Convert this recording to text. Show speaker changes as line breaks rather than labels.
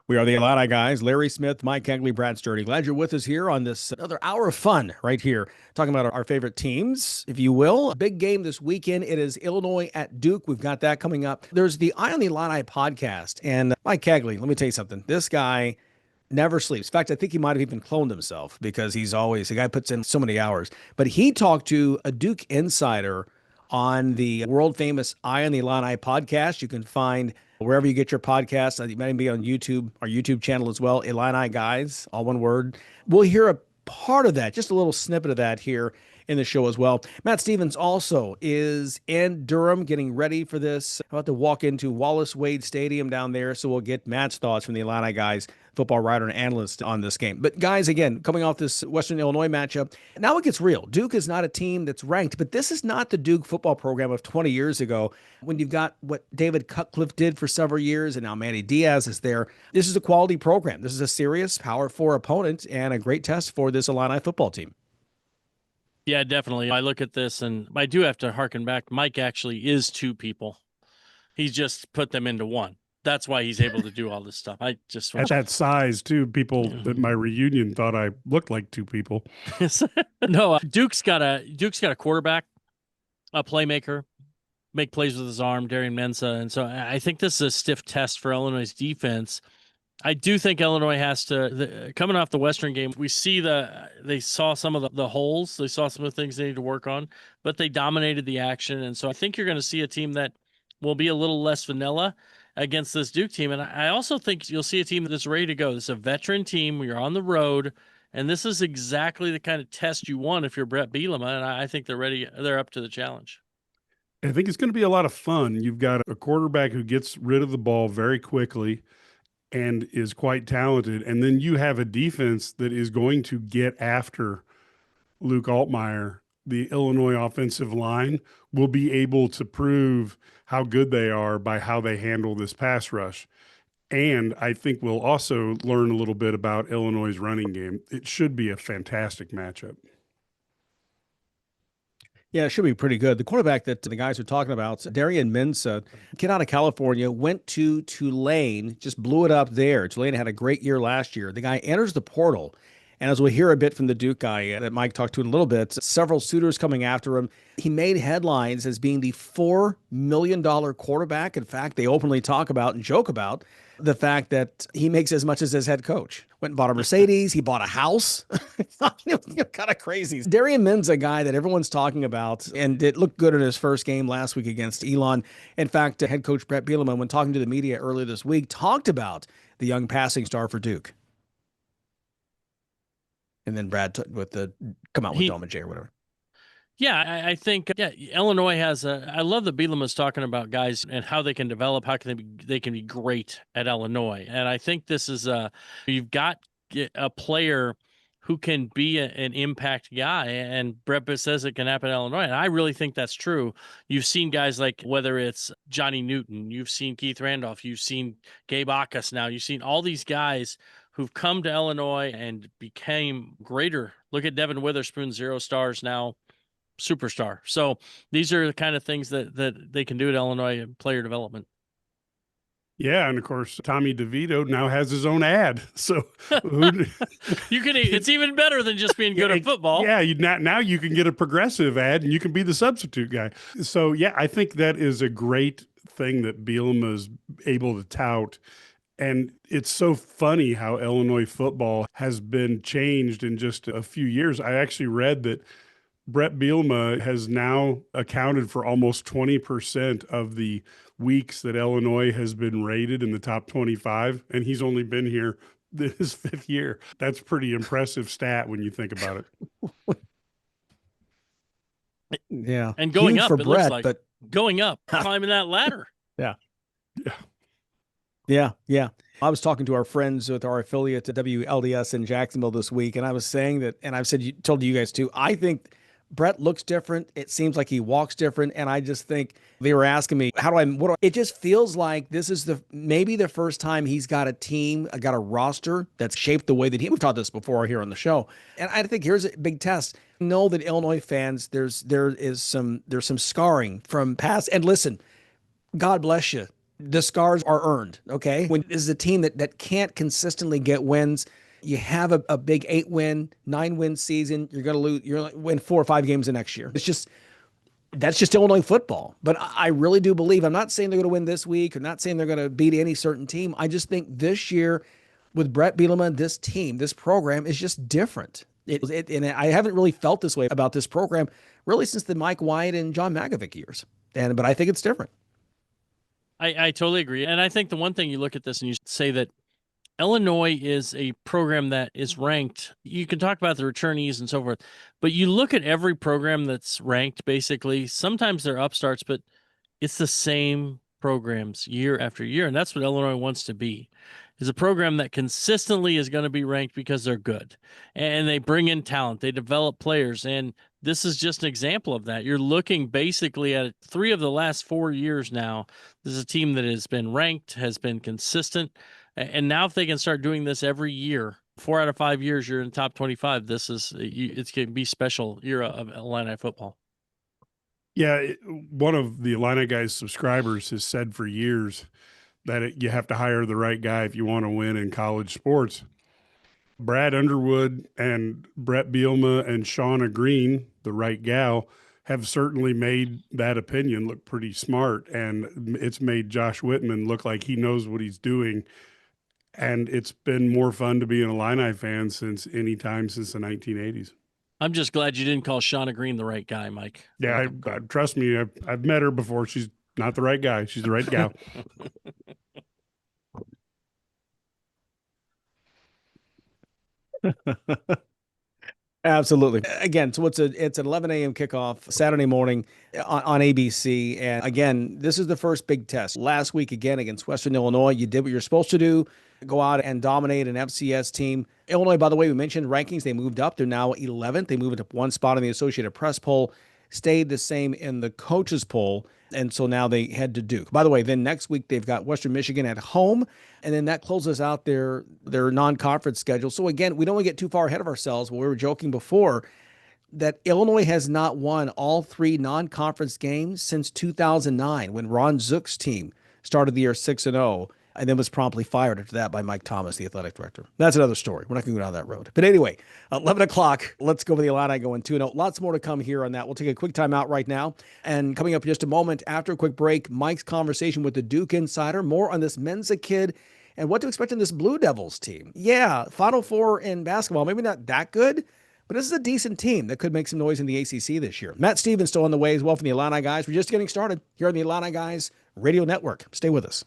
We are the Illini guys. Larry Smith, Mike Cagley, Brad Sturdy. Glad you're with us here on this another hour of fun right here, talking about our favorite teams, if you will. A big game this weekend. It is Illinois at Duke. We've got that coming up. There's the Eye on the Illini podcast. And Mike Cagley, let me tell you something. This guy never sleeps. In fact, I think he might have even cloned himself because the guy puts in so many hours. But he talked to a Duke insider on the world famous Eye on the Illini podcast. You can find wherever you get your podcasts. It might be on YouTube, our YouTube channel as well, Illini Guys, all one word. We'll hear a part of that, just a little snippet of that here in the show as well. Matt Stevens also is in Durham getting ready for this. About to walk into Wallace Wade Stadium down there, so we'll get Matt's thoughts from the Illini Guys, football writer and analyst on this game. But guys, again, coming off this Western Illinois matchup, now it gets real. Duke is not a team that's ranked, but this is not the Duke football program of 20 years ago when you've got what David Cutcliffe did for several years and now Manny Diaz is there. This is a quality program. This is a serious Power 4 opponent and a great test for this Illini football team.
Yeah, definitely. I look at this and I do have to harken back. Mike actually is two people. He's just put them into one. That's why he's able to do all this stuff. I just
at that size too. People at my reunion thought I looked like two people.
No, Duke's got a quarterback, a playmaker, make plays with his arm, Darian Mensah, and so I think this is a stiff test for Illinois' defense. I do think Illinois has to, coming off the Western game, we see they saw some of the holes. They saw some of the things they need to work on, but they dominated the action. And so I think you're going to see a team that will be a little less vanilla against this Duke team. And I also think you'll see a team that's ready to go. This is a veteran team. You're on the road, and this is exactly the kind of test you want if you're Brett Bielema, and I think they're ready. They're up to the challenge.
I think it's going to be a lot of fun. You've got a quarterback who gets rid of the ball very quickly and is quite talented. And then you have a defense that is going to get after Luke Altmaier. The Illinois offensive line will be able to prove how good they are by how they handle this pass rush. And I think we'll also learn a little bit about Illinois' running game. It should be a fantastic matchup.
Yeah, it should be pretty good. The quarterback that the guys are talking about, Darian Mensah, kid out of California, went to Tulane, just blew it up there. Tulane had a great year last year. The guy enters the portal, and as we'll hear a bit from the Duke guy that Mike talked to in a little bit, several suitors coming after him. He made headlines as being the $4 million quarterback. In fact, they openly talk about and joke about the fact that he makes as much as his head coach. Went and bought a Mercedes. He bought a house. Kind of crazy. Darian Mensah, a guy that everyone's talking about, and it looked good in his first game last week against Elon. In fact, head coach Brett Bielema, when talking to the media earlier this week, talked about the young passing star for Duke. And then Brad with the come out with Doma J or whatever.
Yeah, I think Illinois has I love that Bielema's talking about guys and how they can develop, how can they can be great at Illinois. And I think this is you've got a player who can be an impact guy, and Brett says it can happen at Illinois. And I really think that's true. You've seen guys like, whether it's Johnny Newton, you've seen Keith Randolph, you've seen Gabe Akas now, you've seen all these guys who've come to Illinois and became greater. Look at Devin Witherspoon, 0 stars now, superstar. So these are the kind of things that they can do at Illinois player development.
Yeah, and of course Tommy DeVito now has his own ad. So
it's even better than just being good at football.
Yeah, now you can get a progressive ad and you can be the substitute guy. So yeah, I think that is a great thing that Bielema is able to tout. And it's so funny how Illinois football has been changed in just a few years. I actually read that Brett Bielema has now accounted for almost 20% of the weeks that Illinois has been rated in the top 25, and he's only been here his 5th year. That's pretty impressive stat when you think about it.
Yeah.
And going
huge
up,
for
it
Brett,
looks like
but
going up, climbing that ladder.
Yeah.
Yeah.
Yeah. I was talking to our friends with our affiliate at WLDS in Jacksonville this week, and I was saying that, and I've told you guys too, I think Brett looks different. It seems like he walks different. And I just think they were asking me, it just feels like this is maybe the first time he's got a team, got a roster that's shaped the way that we've taught this before here on the show. And I think here's a big test. Know that Illinois fans, there's some scarring from past, and listen, God bless you. The scars are earned, okay? When this is a team that can't consistently get wins, you have a big 8-win, 9-win season, you're going to lose, you're going to win 4 or 5 games the next year. That's just Illinois football. But I really do believe, I'm not saying they're going to win this week, I'm not saying they're going to beat any certain team. I just think this year with Brett Bielema, this team, this program is just different. And I haven't really felt this way about this program really since the Mike White and John Magovic years. But I think it's different.
I totally agree. And I think the one thing you look at this and you say that Illinois is a program that is ranked. You can talk about the returnees and so forth, but you look at every program that's ranked, basically, sometimes they're upstarts, but it's the same programs year after year. And that's what Illinois wants to be, is a program that consistently is going to be ranked because they're good and they bring in talent, they develop players. And this is just an example of that. You're looking basically at 3 of the last 4 years now. This is a team that has been ranked, has been consistent. And now if they can start doing this every year, 4 out of 5 years, you're in the top 25. It's going to be special era of Illini football.
Yeah, one of the Illini Guys subscribers has said for years that you have to hire the right guy if you want to win in college sports. Brad Underwood and Brett Bielema and Shauna Green, the right gal, have certainly made that opinion look pretty smart, and it's made Josh Whitman look like he knows what he's doing. And it's been more fun to be an Illini fan since the 1980s.
I'm just glad you didn't call Shauna Green the right guy, Mike.
Yeah, trust me, I've met her before. She's not the right guy. She's the right gal.
Absolutely. Again, so it's an 11 a.m. kickoff Saturday morning on ABC. And again, this is the first big test. Last week, again, against Western Illinois, you did what you're supposed to do, go out and dominate an FCS team. Illinois, by the way, we mentioned rankings. They moved up. They're now 11th. They moved up 1 spot in the Associated Press poll, stayed the same in the coaches poll. And so now they head to Duke. By the way, then next week they've got Western Michigan at home, and then that closes out their non-conference schedule. So again, we don't want to get too far ahead of ourselves. We were joking before that Illinois has not won all 3 non-conference games since 2009 when Ron Zook's team started the year 6-0 and then was promptly fired after that by Mike Thomas, the athletic director. That's another story. We're not going to go down that road. But anyway, 11 o'clock, let's go with the Illini going 2-0. Lots more to come here on that. We'll take a quick time out right now. And coming up in just a moment after a quick break, Mike's conversation with the Duke insider, more on this Mensa kid and what to expect in this Blue Devils team. Yeah, Final Four in basketball, maybe not that good, but this is a decent team that could make some noise in the ACC this year. Matt Stevens still on the way as well from the Illini Guys. We're just getting started here on the Illini Guys Radio Network. Stay with us.